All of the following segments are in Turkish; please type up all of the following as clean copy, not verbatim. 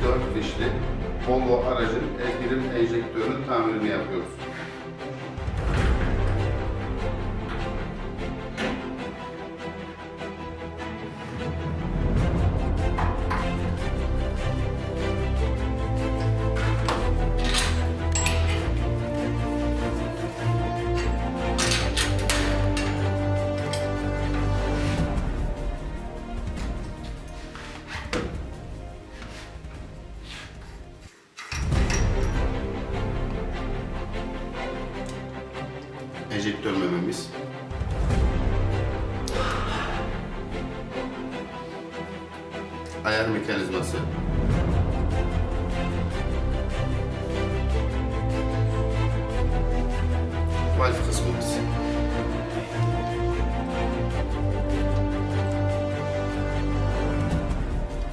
4 fişli Volvo aracın birim enjektörünün tamirini yapıyoruz. Enjektör mememiz. Ayar mekanizması. Valve kısmımız.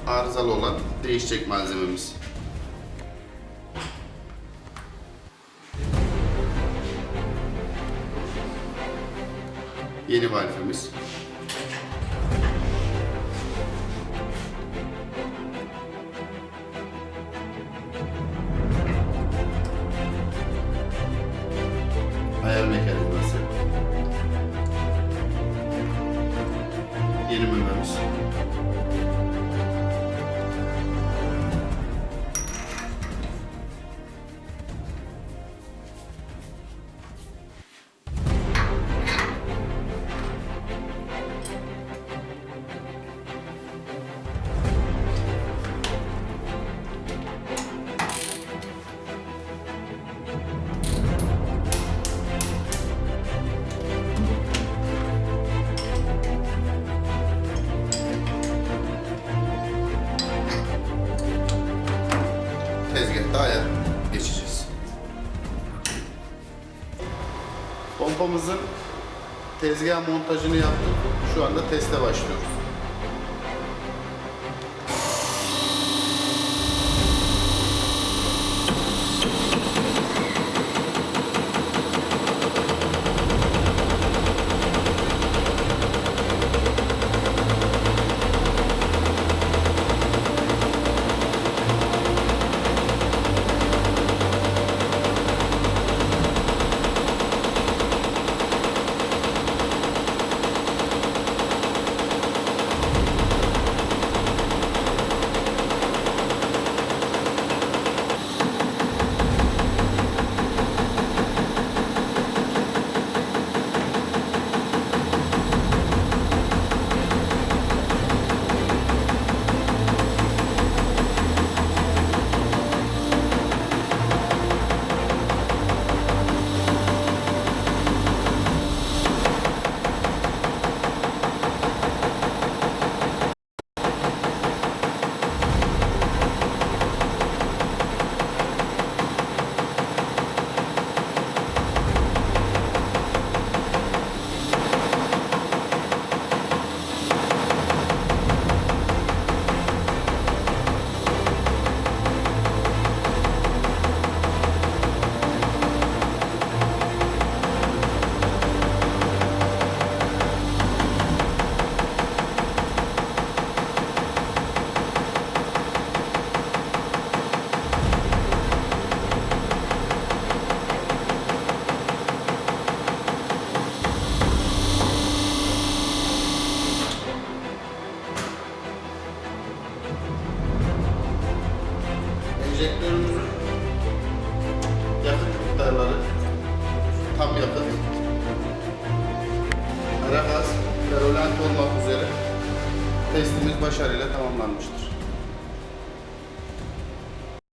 Arızalı olan değişecek malzememiz. Yeni valfimiz. Ayar mekanizması. Yeni mememiz. Tezgahta ayar geçeceğiz. Pompamızın tezgah montajını yaptık. Şu anda teste başlıyoruz. Enjektörümüzün yakıt miktarları tam yakıt, ara gaz ve rolant olmak üzere testimiz başarıyla tamamlanmıştır.